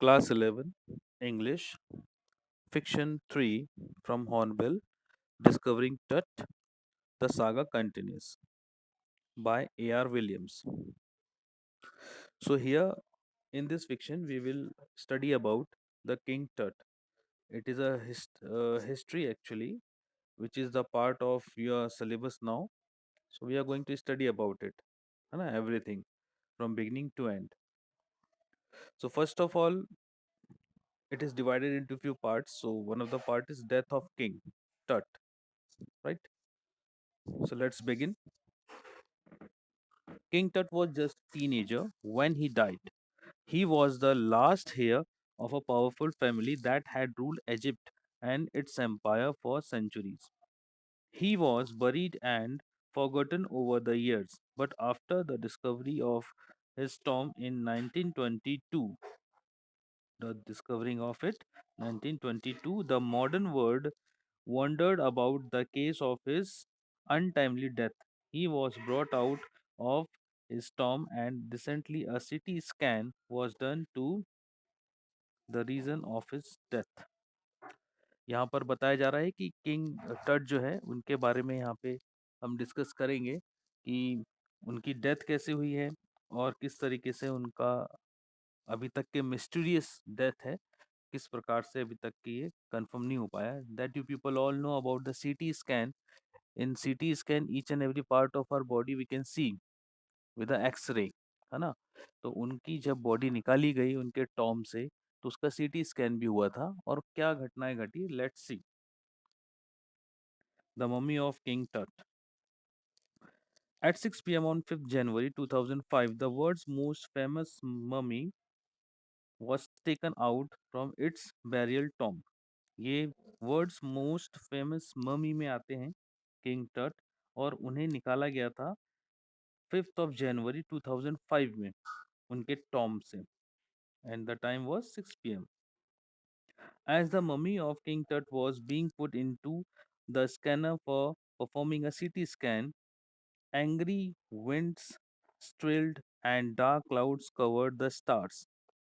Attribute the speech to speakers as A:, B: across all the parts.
A: Class 11, English, Fiction 3 from Hornbill, Discovering Tut, The Saga Continues by A.R. Williams. So, here in this fiction, we will study about the King Tut. It is a history actually, which is the part of your syllabus now. So, we are going to study about it, है ना, everything from beginning to end. So, first of all, it is divided into few parts. So, one of the part is Death of King Tut, right? So, let's begin. King Tut was just a teenager when he died. He was the last heir of a powerful family that had ruled Egypt and its empire for centuries. He was buried and forgotten over the years, but after the discovery of his tomb in 1922, the discovering of it 1922, the modern world wondered about the case of his untimely death. He was brought out of his tomb and recently a CT scan was done to the reason of his death. यहाँ पर बताया जा रहा है कि king टट जो है उनके बारे में यहाँ पे हम डिस्कस करेंगे कि उनकी डेथ कैसे हुई है और किस तरीके से उनका अभी तक के मिस्टीरियस डेथ है, किस प्रकार से अभी तक की ये कंफर्म नहीं हो पाया। That you people all know about the CT scan. In CT scan each and every part of our body we can see with x-ray, है ना। तो उनकी जब बॉडी निकाली गई उनके टॉम से, तो उसका सीटी स्कैन भी हुआ था और क्या घटनाएं घटी, let's see. The mummy of king टट। At 6 p.m. on 5th January 2005, the world's most famous mummy was taken out from its burial tomb. ये वर्ल्ड्स मोस्ट फेमस ममी में आते हैं किंग टट, और उन्हें निकाला गया था 5th of January 2005 में उनके टॉम से, and the time was 6 p.m. As the mummy of King Tut was being put into the scanner for performing a CT scan, angry winds swirled and dark clouds covered the stars.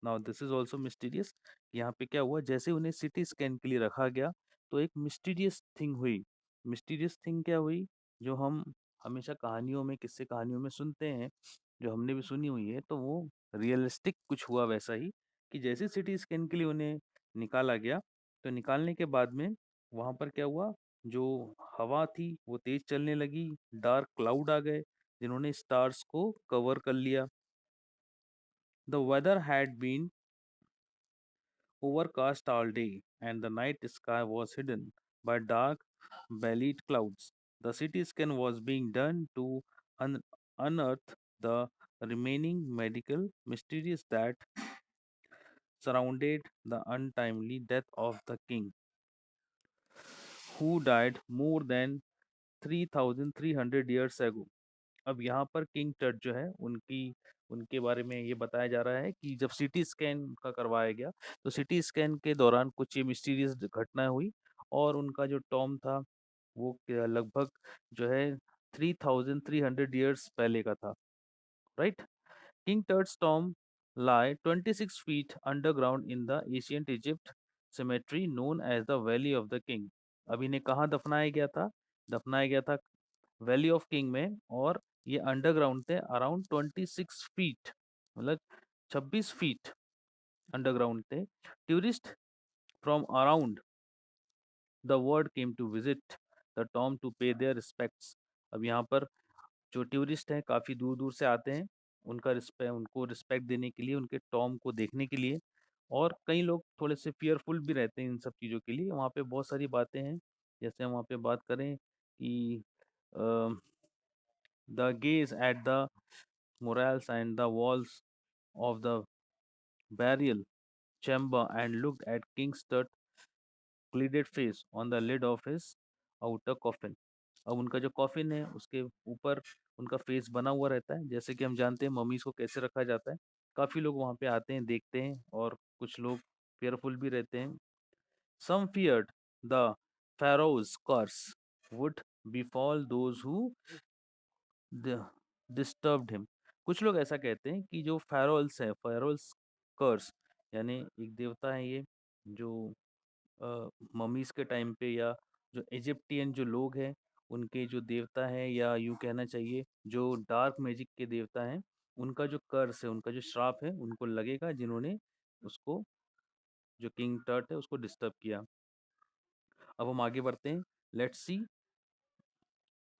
A: Now this is also mysterious. यहाँ पे क्या हुआ, जैसे उन्हें CT scan के लिए रखा गया तो एक मिस्टीरियस थिंग हुई। मिस्टीरियस थिंग क्या हुई, जो हम हमेशा कहानियों में, किस्से कहानियों में सुनते हैं, जो हमने भी सुनी हुई है, तो वो रियलिस्टिक कुछ हुआ वैसा ही, कि जैसे सिटी स्कैन के लिए उन्हें निकाला गया, तो निकालने के बाद में वहाँ पर क्या हुआ, जो हवा थी वो तेज चलने लगी, डार्क क्लाउड आ गए जिन्होंने स्टार्स को कवर कर लिया। The weather had been overcast all day, and the night sky was hidden by dark bellied clouds. The city scan was being done to unearth the remaining medical mysteries that surrounded the untimely death of the king, who died more than 3,300 years ago. अब यहाँ पर king टट जो है उनकी उनके बारे में ये बताया जा रहा है कि जब सीटी स्कैन का करवाया गया, तो सीटी स्कैन के दौरान कुछ ये मिस्टीरियस घटनाएं हुई, और उनका जो टॉम था वो लगभग जो है 3,300 ईयर्स पहले का था, right. King Tut's tomb lie 26 feet underground in the ancient Egypt cemetery known as the Valley of the King. अब इन्हें कहाँ दफनाया गया था, दफनाया गया था वैली ऑफ किंग में, और ये अंडरग्राउंड थे अराउंड 26 फीट, मतलब 26 फीट अंडरग्राउंड थे। Tourist from around the world came to visit the tomb to pay their respects. अब यहाँ पर जो टूरिस्ट हैं काफ़ी दूर दूर से आते हैं उनको रिस्पेक्ट देने के लिए, उनके टॉम को देखने के लिए, और कई लोग थोड़े से फियरफुल भी रहते हैं इन सब चीज़ों के लिए। वहाँ पे बहुत सारी बातें हैं, जैसे हम वहाँ पे बात करें कि the gaze at the murals and the walls of the burial chamber and looked at King's Tut pleated face on the lid of his outer coffin. अब उनका जो कॉफिन है उसके ऊपर उनका फेस बना हुआ रहता है, जैसे कि हम जानते हैं ममीज को कैसे रखा जाता है। काफी लोग वहां पे आते हैं, देखते हैं, और कुछ लोग फेयरफुल भी रहते हैं। Some feared the pharaoh's curse would befall those who disturbed him. कुछ लोग ऐसा कहते हैं कि जो फेरोल्स है, फेरोल्स कर्स, यानी एक देवता है ये, जो ममीज के टाइम पे, या जो इजिप्टियन जो लोग हैं उनके जो देवता हैं, या यूँ कहना चाहिए जो डार्क मैजिक के देवता हैं, उनका जो कर्स है, उनका जो श्राप है, उनको लगेगा जिन्होंने उसको, जो किंग टट है, उसको डिस्टर्ब किया। अब हम आगे बढ़ते हैं। Let's see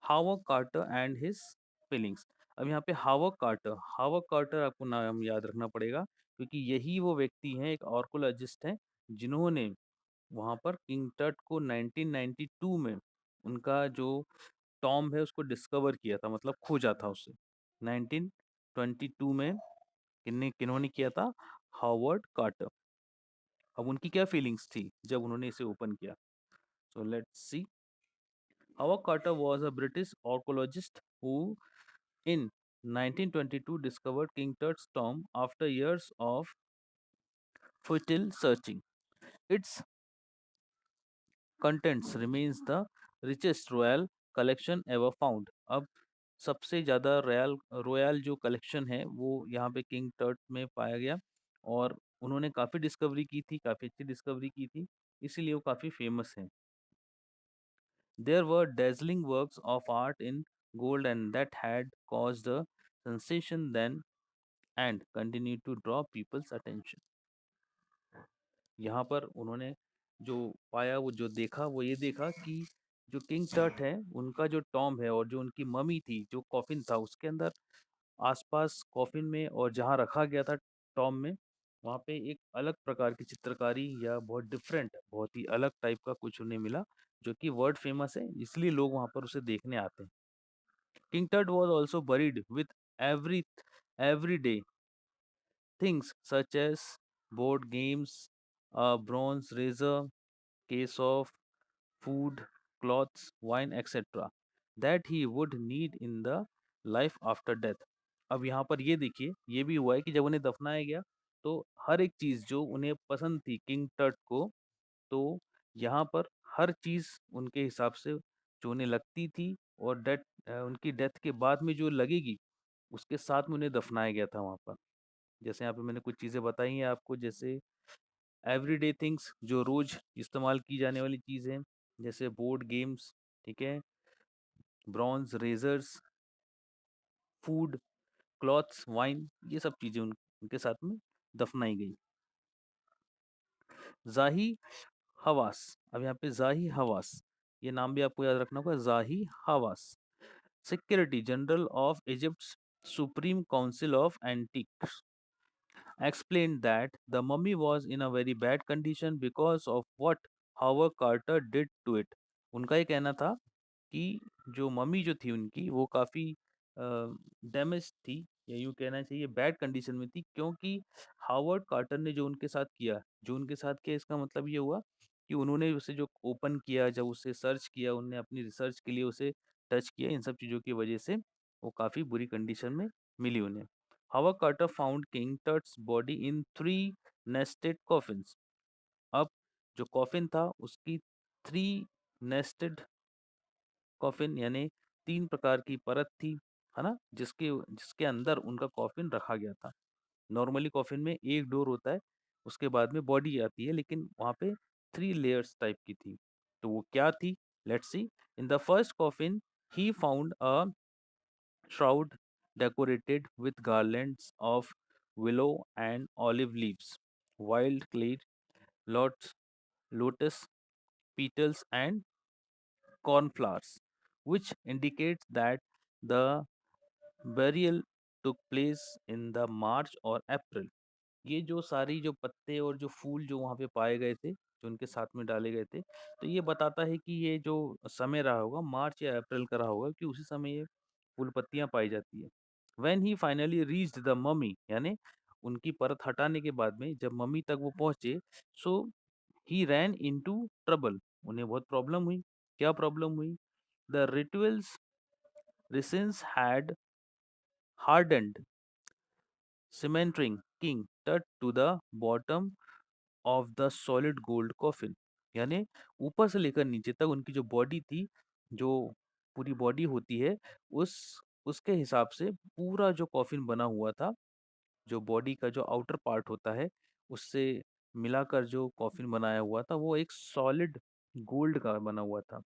A: Howard Carter and his feelings. अब यहाँ पे हावर्ड कार्टर आपको नाम याद रखना पड़ेगा, क्योंकि यही वो व्यक्ति हैं, एक आर्कोलॉजिस्ट हैं, जिन्होंने वहाँ पर किंग टट को 1992 में उनका जो टॉम्ब है उसको डिस्कवर किया था, मतलब खोजा था उसे 1922 में। किन्होंने किया था? Howard Carter. अब उनकी क्या फीलिंग्स थी जब उन्होंने इसे ओपन किया? So let's see. Howard Carter was a British archaeologist who in 1922 discovered King Tut's tomb after years of futile searching. Its contents remains the richest royal collection ever found. अब सबसे ज़्यादा royal royal जो collection है वो यहाँ पे king टट में पाया गया, और उन्होंने काफ़ी डिस्कवरी की थी, काफ़ी अच्छी डिस्कवरी की थी, इसीलिए वो काफ़ी फेमस हैं। There were dazzling works of art in gold and that had caused a sensation then and continue to draw people's attention. यहाँ पर उन्होंने जो पाया, वो जो देखा, वो ये देखा कि जो किंग टट है उनका जो टॉम्ब है और जो उनकी ममी थी, जो कॉफिन था उसके अंदर, आसपास कॉफिन में और जहाँ रखा गया था टॉम्ब में, वहाँ पे एक अलग प्रकार की चित्रकारी, या बहुत डिफरेंट, बहुत ही अलग टाइप का कुछ उन्हें मिला, जो कि वर्ल्ड फेमस है, इसलिए लोग वहाँ पर उसे देखने आते हैं। किंग टट was also buried with every everyday things such as board games, a bronze razor, case of food, clothes, wine, etc. that he would need in the life after death. अब यहाँ पर ये देखिए, ये भी हुआ है कि जब उन्हें दफनाया गया तो हर एक चीज़ जो उन्हें पसंद थी किंग टट को, तो यहाँ पर हर चीज़ उनके हिसाब से जो उन्हें लगती थी, और उनकी डेथ के बाद में जो लगेगी, उसके साथ में उन्हें दफनाया गया था वहाँ पर। जैसे यहाँ पे मैंने कुछ चीज़ें बताई हैं आपको, जैसे एवरीडे थिंग्स, जो रोज इस्तेमाल की जाने वाली चीज़ें, जैसे बोर्ड गेम्स, ठीक है, bronze razors, food, clothes, wine, ये सब चीज़ें उनके साथ में दफनाई गई। जाही हवास। अब यहाँ पे जाही हवास, ये नाम भी आपको याद रखना होगा, Zahi Hawass, security general of Egypt supreme council of antiques, explained that the mummy was in a very bad condition because of what Howard Carter did to it. उनका ये कहना था कि जो मम्मी जो थी उनकी, वो काफ़ी डैमेज थी, या यूँ कहना चाहिए बैड कंडीशन में थी, क्योंकि हावर्ड कार्टर ने जो उनके साथ किया, इसका मतलब ये हुआ कि उन्होंने उसे जो ओपन किया, जब उसे सर्च किया, उन्होंने अपनी रिसर्च के लिए उसे टच किया, इन सब चीज़ों की वजह से वो काफ़ी बुरी कंडीशन में मिली उन्हें। Howard Carter found King Tut's body in 3 nested coffins. अब जो कॉफिन था उसकी 3 नेस्टेड कॉफिन, यानी 3 प्रकार की परत थी, है ना? जिसके जिसके अंदर उनका कॉफिन रखा गया था। नॉर्मली कॉफिन में एक डोर होता है, उसके बाद में बॉडी आती है, लेकिन वहाँ पे 3 लेयर्स टाइप की थी। तो वो क्या थी? Let's see. In the first coffin he found a shroud decorated with garlands of willow and olive leaves, wild clay, lotus petals, and cornflowers, which indicates that the burial took place in the March or April. ये जो सारी जो पत्ते और जो फूल जो वहाँ पे पाए गए थे, जो उनके साथ में डाले गए थे, तो ये बताता है कि ये जो समय रहा होगा मार्च या अप्रैल का रहा होगा, कि उसी समय ये फूल पत्तियाँ पाई जाती है। When he finally reached the mummy, यानी उनकी परत हटाने के बाद में जब मम्मी तक वो पहुँचे, सो ही रैन इनटू ट्रबल, उन्हें बहुत प्रॉब्लम हुई। क्या प्रॉब्लम हुई? The rituals resins had hardened, cementing King Tut to the bottom of the solid gold coffin, यानी ऊपर से लेकर नीचे तक उनकी जो बॉडी थी, जो पूरी बॉडी होती है, उस उसके हिसाब से पूरा जो कॉफिन बना हुआ था, जो बॉडी का जो आउटर पार्ट होता है, उससे मिलाकर जो कॉफ़िन बनाया हुआ था वो एक सॉलिड गोल्ड का बना हुआ था।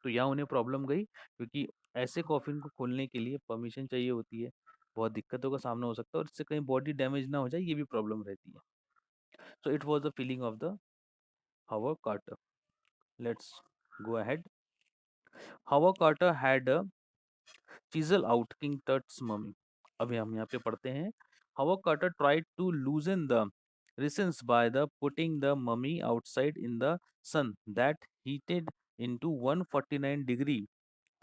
A: तो यहाँ उन्हें प्रॉब्लम गई क्योंकि ऐसे कॉफ़िन को खोलने के लिए परमिशन चाहिए होती है। बहुत दिक्कतों का सामना हो सकता है और इससे कहीं बॉडी डैमेज ना हो जाए, ये भी प्रॉब्लम रहती है। So it was the feeling of the Howard Carter. Let's go ahead. Howard Carter had a chisel out King Tut's mummy. अभी हम यहाँ पे पढ़ते हैं. Howard Carter tried to loosen the reasons by the putting the mummy outside in the sun that heated into 149 degree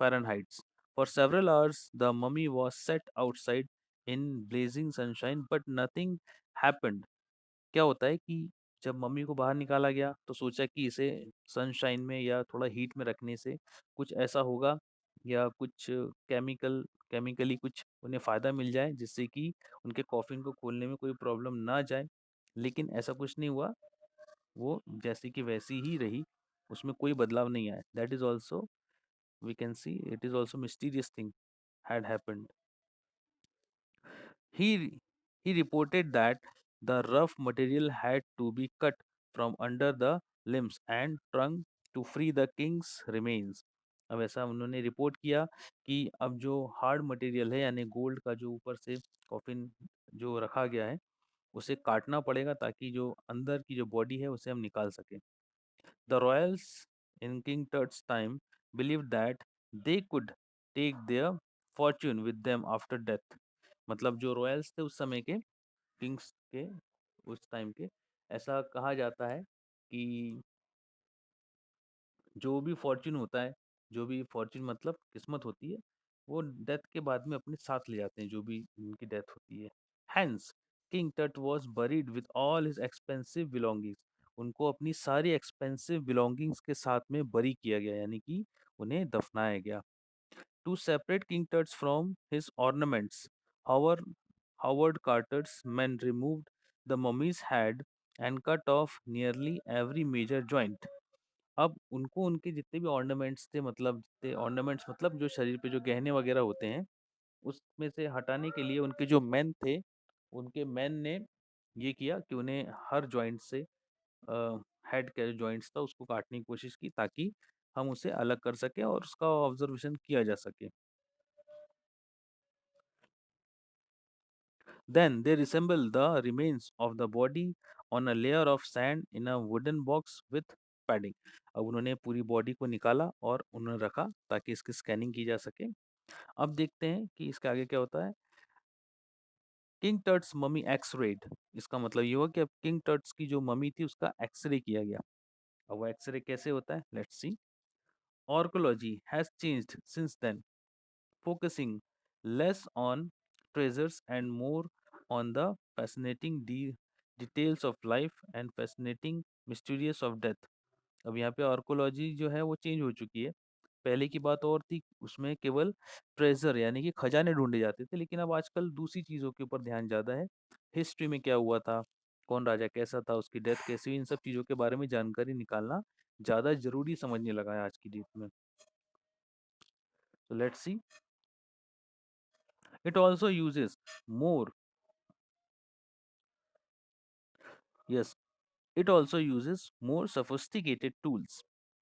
A: Fahrenheit. For several hours, the mummy was set outside in blazing sunshine, but nothing happened. क्या होता है कि जब mummy को बाहर निकाला गया तो सोचा कि इसे सनशाइन में या थोड़ा हीट में रखने से कुछ ऐसा होगा या कुछ केमिकली कुछ उन्हें फ़ायदा मिल जाए जिससे कि उनके कॉफ़िन को खोलने में कोई प्रॉब्लम ना जाए। लेकिन ऐसा कुछ नहीं हुआ, वो जैसी की वैसी ही रही, उसमें कोई बदलाव नहीं आया। That is also we can see it is also mysterious thing had happened. He, he reported that the rough material had to be cut from under the limbs and trunk to free the king's remains. अब ऐसा उन्होंने report किया कि अब जो hard material है यानी gold का जो ऊपर से कॉफिन जो रखा गया है उसे काटना पड़ेगा ताकि जो अंदर की जो बॉडी है उसे हम निकाल सकें. The royals in King Tut's time believed that they could take their fortune with them after death. मतलब जो रॉयल्स थे उस समय के किंग्स के उस टाइम के ऐसा कहा जाता है कि जो भी फॉर्च्यून होता है, जो भी फॉर्च्यून मतलब किस्मत होती है, वो डेथ के बाद में अपने साथ ले जाते हैं जो भी उनकी डेथ होती है. Hence, King Tut was buried with all his expensive belongings. उनको अपनी सारी एक्सपेंसिव बिलोंगिंग्स के साथ में बरी किया गया यानी कि उन्हें दफनाया गया. To separate King Tut's from his ornaments, Howard Carter's men removed the mummy's head and cut off nearly every major joint. अब उनको उनके जितने भी ऑर्नामेंट्स थे मतलब थे ऑर्नामेंट्स मतलब जो शरीर पे जो गहने वगैरह होते हैं उसमें से हटाने के लिए उनके जो मैन थे उनके मैन ने ये किया कि उन्हें हर जॉइंट से हेड का जो जॉइंट्स था उसको काटने की कोशिश की ताकि हम उसे अलग कर सकें और उसका ऑब्जर्वेशन किया जा सके. Then they resemble the remains of the body on a layer of sand in a wooden box with padding. अब उन्होंने पूरी बॉडी को निकाला और उन्होंने रखा ताकि इसकी स्कैनिंग की जा सके. अब देखते हैं कि इसके आगे क्या होता है. King Tut's mummy X-rayed. इसका मतलब ये हुआ कि अब किंग टर्ट्स की जो ममी थी उसका एक्सरे किया गया. अब वो एक्सरे कैसे होता है? Let's see. Archaeology has changed since then, focusing less on treasures and more on the fascinating details of life and fascinating mysterious of death. अब यहाँ पे आर्कोलॉजी जो है वो चेंज हो चुकी है. पहले की बात और थी, उसमें केवल ट्रेजर यानी कि खजाने ढूंढे जाते थे, लेकिन अब आजकल दूसरी चीज़ों के ऊपर ध्यान ज़्यादा है. हिस्ट्री में क्या हुआ था, कौन राजा कैसा था, उसकी डेथ कैसी हुई, इन सब चीज़ों के बारे में जानकारी निकालना ज़्यादा जरूरी समझने लगा है आज की डेट में. So let's see. It also uses more, yes, it also uses more sophisticated tools.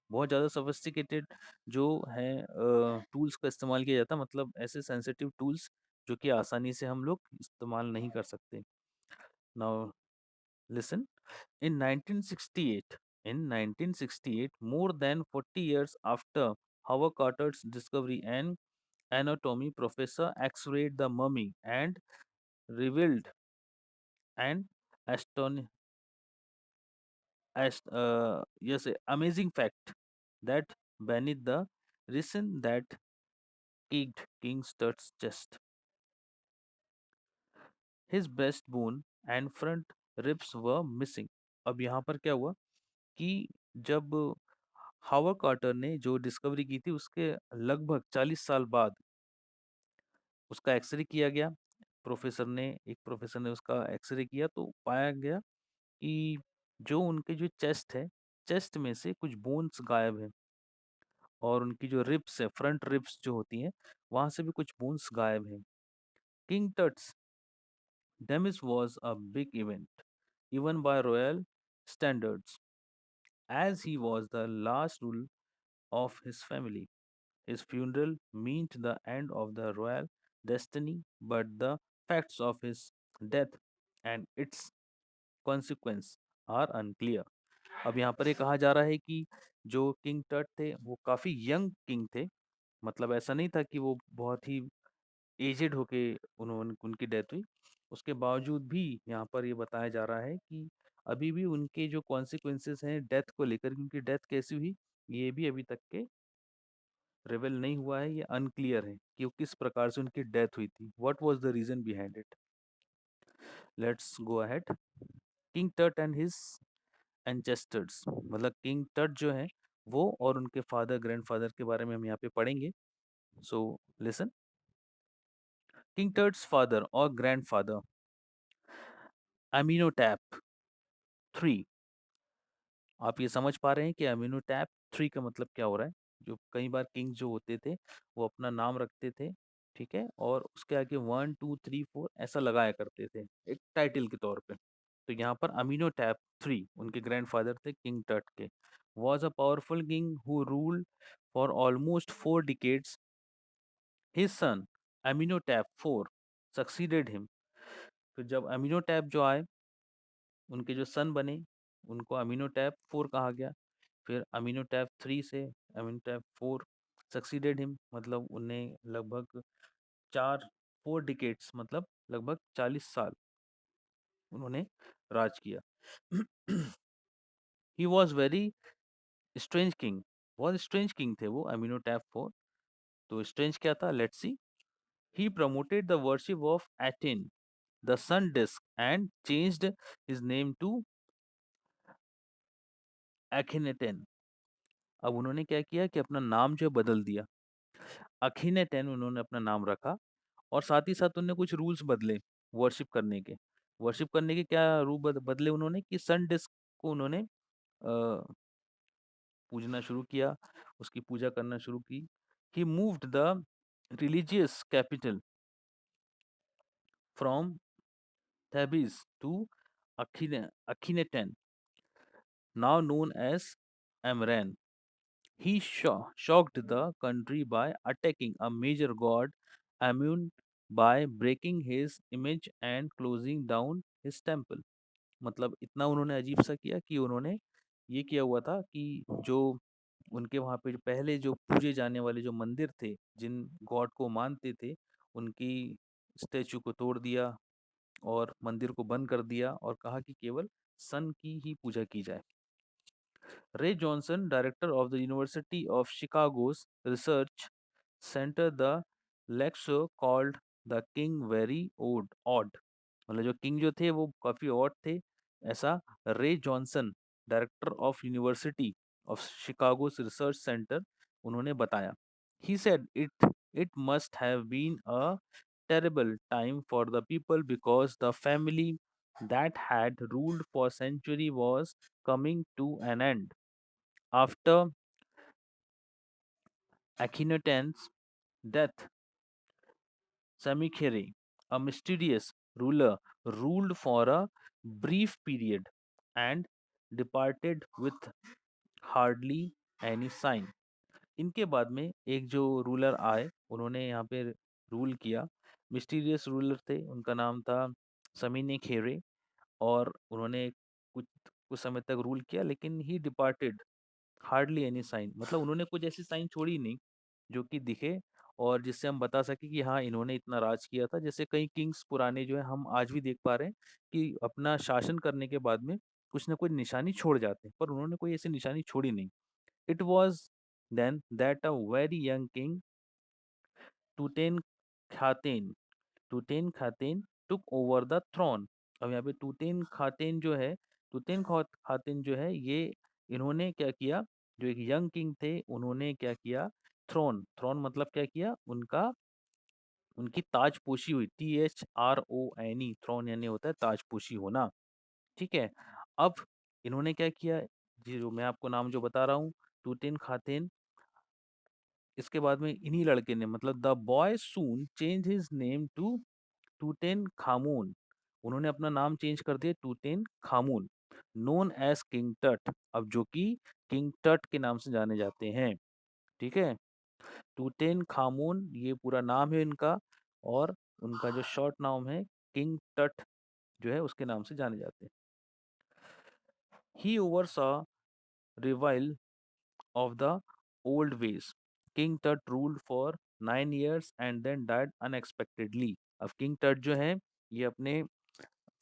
A: बहुत ज़्यादा sophisticated जो है टूल्स का इस्तेमाल किया जाता है, मतलब ऐसे सेंसिटिव टूल्स जो कि आसानी से हम लोग इस्तेमाल नहीं कर सकते. Now listen, in 1968, in 1968, more than 40 years after Howard Carter's discovery and anatomy, Professor X-rayed the mummy and revealed an aston as yes amazing fact that beneath the reason that caked King Tut's chest, his breastbone and front ribs were missing. अब यहाँ पर क्या हुआ कि जब Howard quarter ने जो discovery की थी उसके लगभग 40 साल बाद उसका एक्सरे किया गया. प्रोफेसर ने उसका एक्सरे किया तो पाया गया कि जो उनके जो चेस्ट है, चेस्ट में से कुछ बोन्स गायब हैं और उनकी जो रिब्स है, फ्रंट रिब्स जो होती हैं, वहाँ से भी कुछ बोन्स गायब हैं. King Tut's demise was a big event. even by royal standards, as he was the last rule of his family. His funeral meant the end of the royal destiny, but the facts of his death and its consequence are unclear. अब यहाँ पर ये कहा जा रहा है कि जो किंग टट थे वो काफी यंग किंग थे। मतलब ऐसा नहीं था कि वो बहुत ही एजेड होके उन्होंने उनकी डेथ हुई। उसके बावजूद भी यहाँ पर ये बताया जा रहा है कि अभी भी उनके जो कॉन्सिक्वेंसेस हैं डेथ को लेकर, क्योंकि डेथ कैसी हुई ये भी अभी तक के रिवेल नहीं हुआ है, ये अनक्लियर है कि वो किस प्रकार से उनकी डेथ हुई थी, what was the reason behind it. Let's go ahead. King Tut and his ancestors, मतलब किंग टट जो है वो और उनके फादर ग्रैंडफादर के बारे में हम यहाँ पे पढ़ेंगे। So listen. किंग टट्स फादर और ग्रैंडफादर अमीनोटैप थ्री। आप ये समझ पा रहे हैं कि अमीनोटैप थ्री का मतलब क्या हो रहा है। जो कई बार किंग जो होते थे वो अपना नाम रखते थे, ठीक है, और उसके आगे 1 2 3 4 ऐसा लगाया करते थे एक टाइटल के तौर पे। तो यहाँ पर अमीनोटैप थ्री उनके ग्रैंडफादर थे किंग टट के। Was a powerful king who ruled for almost 4 decades. His son Amenhotep four succeeded him. फिर जब अमीनोटैप जो आए उनके जो सन बने उनको अमीनोटैप फोर कहा गया। फिर अमीनोटैप थ्री से अमीनोटैप फोर सक्सीडेड हिम, मतलब उन्हें लगभग 4 डिकेट्स मतलब लगभग 40 साल उन्होंने राज किया। He was very strange king. बहुत स्ट्रेंज किंग थे वो अमीनोटैप फोर। तो स्ट्रेंज क्या था, let's see. He promoted the worship of Aten the sun disc and changed his name to Akhenaten. अब उन्होंने क्या किया कि अपना नाम जो है बदल दिया। अखिनेटेन उन्होंने अपना नाम रखा, और साथ ही साथ उन्होंने कुछ रूल्स बदले वर्शिप करने के। वर्शिप करने के क्या रूल बदले उन्होंने कि सन डिस्क को उन्होंने पूजना शुरू किया, उसकी पूजा करना शुरू की। He moved the religious capital from Thebes to Akhenaten, now known as Amarna. He shocked the country by attacking a major god Amun by breaking his image and closing down his temple. मतलब इतना उन्होंने अजीब सा किया कि उन्होंने ये किया हुआ था कि जो उनके वहाँ पे जो पहले जो पूजे जाने वाले जो मंदिर थे, जिन गॉड को मानते थे, उनकी स्टेचू को तोड़ दिया और मंदिर को बंद कर दिया और कहा कि केवल सन की ही पूजा की जाए। Ray Johnson, director of the University of Chicago's Research Center, the lecture called the King very odd. मतलब जो किंग जो थे वो काफी ऑड थे, ऐसा Ray Johnson, director of University of Chicago research center, उन्होंने बताया। He said it must have been a terrible time for the people because the family that had ruled for century was coming to an end. After Akhenaten's death, Samikheri, a mysterious ruler, ruled for a brief period and departed with hardly any sign. इनके बाद में एक जो ruler आए उन्होंने यहाँ पे rule किया। मिस्टीरियस रूलर थे, उनका नाम था समीने खेरे, और उन्होंने कुछ कुछ समय तक रूल किया, लेकिन ही डिपार्टेड हार्डली एनी साइन, मतलब उन्होंने कुछ ऐसी साइन छोड़ी नहीं जो कि दिखे और जिससे हम बता सके कि हाँ इन्होंने इतना राज किया था। जैसे कई किंग्स पुराने जो है हम आज भी देख पा रहे हैं कि अपना शासन करने के बाद में कुछ ना कुछ निशानी छोड़ जाते हैं, पर उन्होंने कोई ऐसी निशानी छोड़ी नहीं। It was then that a very young king Tutankhaten Tutankhaten took over the throne. अब यहाँ पे टूटेन खातेन जो है, खातेन जो है ये, इन्होंने क्या किया, जो एक यंग किंग थे उन्होंने क्या किया, थ्रोन थ्रोन मतलब क्या किया, उनका उनकी ताजपोशी हुई। THRONE, थ्रोन यानी होता है ताजपोशी होना, ठीक है। अब इन्होंने क्या किया, जी जो मैं आपको नाम जो बता रहा हूँ, टूटेन खातेन, इसके बाद में इन्हीं लड़के ने, मतलब the boy soon change his name to Tutankhamun, उन्होंने अपना नाम चेंज कर दिया Tutankhamun, known as King Tut, अब जो कि किंग टट के नाम से जाने जाते हैं। ठीक है, टूटेन खामून ये पूरा नाम है इनका, और उनका जो शॉर्ट नाम है किंग टट जो है उसके नाम से जाने जाते हैं। ही ओवरसॉ revile of the old ways. King Tut ruled for 9 years and then died unexpectedly. अब किंग टट जो है ये अपने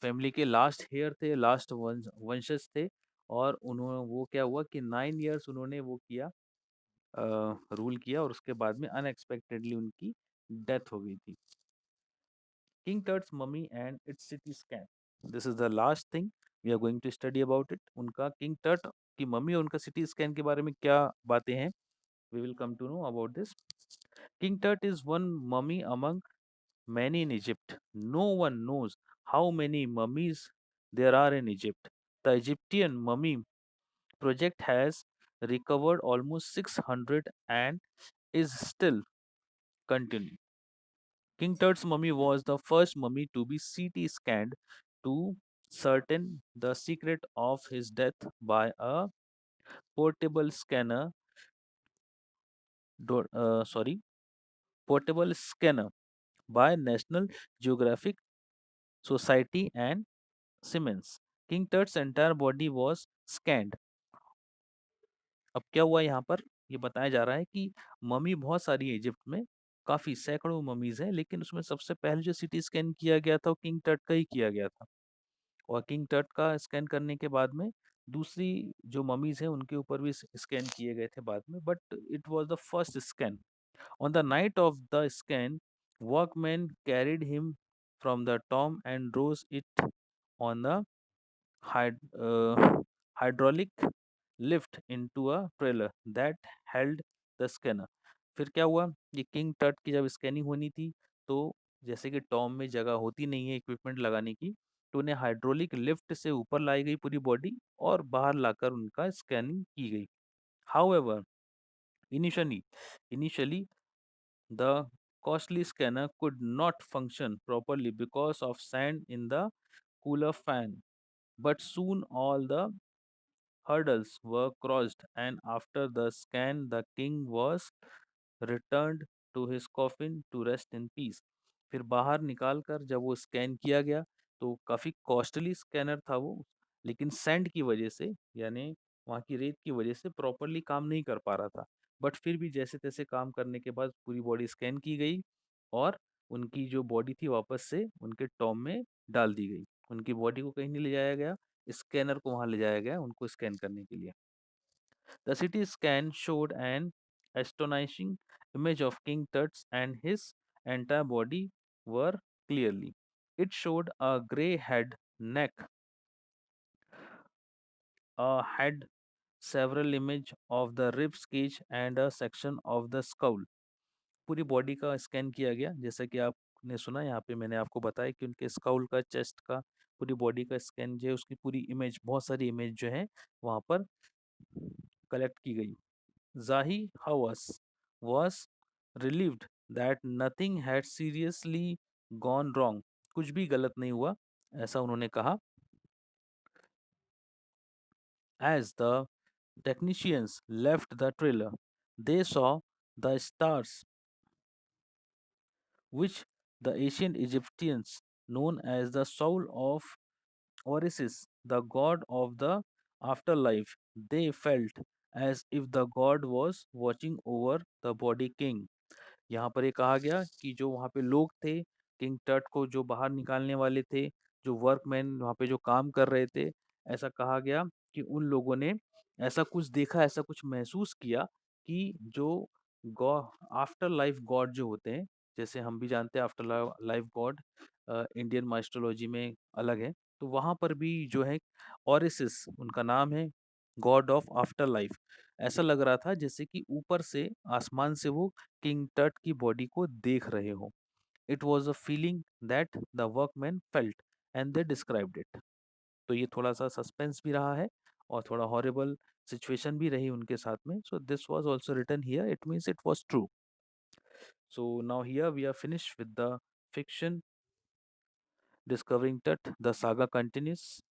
A: फैमिली के लास्ट हेयर थे, लास्ट वंशज थे, और उन्होंने वो क्या हुआ कि 9 इयर्स उन्होंने वो किया, रूल किया, और उसके बाद में अनएक्सपेक्टेडली उनकी डेथ हो गई थी। King Tut's mummy and its CT scan, this is the last thing we are going to study about it. उनका किंग टट की मम्मी और उनका सिटी स्कैन के बारे में क्या बातें हैं, we will come to know about this. King Tut is one mummy among many in Egypt. No one knows how many mummies there are in Egypt. The Egyptian mummy project has recovered almost 600 and is still continuing. King Tut's mummy was the first mummy to be CT scanned to certain the secret of his death by a portable scanner. Sorry, portable scanner by National Geographic Society and Siemens. King Tut's entire body was scanned. अब क्या हुआ यहाँ पर, ये बताया जा रहा है कि मम्मी बहुत सारी है इजिप्ट में, काफी सैकड़ों मम्मीज हैं, लेकिन उसमें सबसे पहले जो सीटी स्कैन किया गया था वो किंग टट का ही किया गया था। और किंग टट का स्कैन करने के बाद में दूसरी जो मम्मीज हैं उनके ऊपर भी स्कैन किए गए थे बाद में, but it was the first scan. On the night of the scan, workmen carried him from the tomb and rose it on a hyd- uh, hydraulic lift into a trailer that held the scanner. फिर क्या हुआ, ये king Tut की जब scanning होनी थी, तो जैसे कि टॉम में जगह होती नहीं है इक्विपमेंट लगाने की, तो उन्हें हाइड्रोलिक लिफ्ट से ऊपर लाई गई पूरी बॉडी, और बाहर लाकर उनका स्कैनिंग की गई। However, initially initially the costly scanner could not function properly because of sand in the cooler fan. But soon all the hurdles were crossed, and after the scan, the king was returned to his coffin to rest in peace. फिर बाहर निकाल कर जब वो scan किया गया, तो काफ़ी कॉस्टली स्कैनर था वो, लेकिन सैंड की वजह से, यानी वहाँ की रेत की वजह से प्रॉपरली काम नहीं कर पा रहा था। बट फिर भी जैसे तैसे काम करने के बाद पूरी बॉडी स्कैन की गई, और उनकी जो बॉडी थी वापस से उनके टॉम में डाल दी गई। उनकी बॉडी को कहीं नहीं ले जाया गया, स्कैनर को वहाँ ले जाया गया उनको स्कैन करने के लिए। The CT scan showed an astonishing image of King Tut's, and his entire body were clearly. It showed a grey head, neck, a head, several image of the ribs cage and a section of the skull. पूरी body का scan किया गया, जैसा कि आपने सुना यहाँ पे मैंने आपको बताया कि उनके स्काउल का, चेस्ट का, पूरी बॉडी का स्कैन जो है उसकी पूरी इमेज, बहुत सारी इमेज जो है वहाँ पर कलेक्ट की गई। Zahi Hawass was relieved that nothing had seriously gone wrong. कुछ भी गलत नहीं हुआ, ऐसा उन्होंने कहा। As the technicians left the trailer, they saw the stars which the ancient Egyptians known as the soul of Orisis, the god of the afterlife. They felt as if the god was watching over the body king. यहाँ पर ये कहा गया कि जो वहाँ पे लोग थे, किंग टट को जो बाहर निकालने वाले थे, जो वर्कमैन वहाँ पे जो काम कर रहे थे, ऐसा कहा गया कि उन लोगों ने ऐसा कुछ देखा, ऐसा कुछ महसूस किया कि जो गॉ आफ्टर लाइफ गॉड जो होते हैं, जैसे हम भी जानते हैं आफ्टर लाइफ गॉड इंडियन माइस्ट्रोलॉजी में अलग है, तो वहाँ पर भी जो है ओरिसिस उनका नाम है, गॉड ऑफ आफ्टर लाइफ। ऐसा लग रहा था जैसे कि ऊपर से, आसमान से वो किंग टट की बॉडी को देख रहे हो। It was a feeling that the workman felt and they described it. तो ये थोड़ा सा सस्पेंस भी रहा है, और थोड़ा हॉरिबल सिचुएशन भी रही उनके साथ में। So this was also written here, it means it was true. So now here we are finish with the fiction discovering Tut, the saga continues.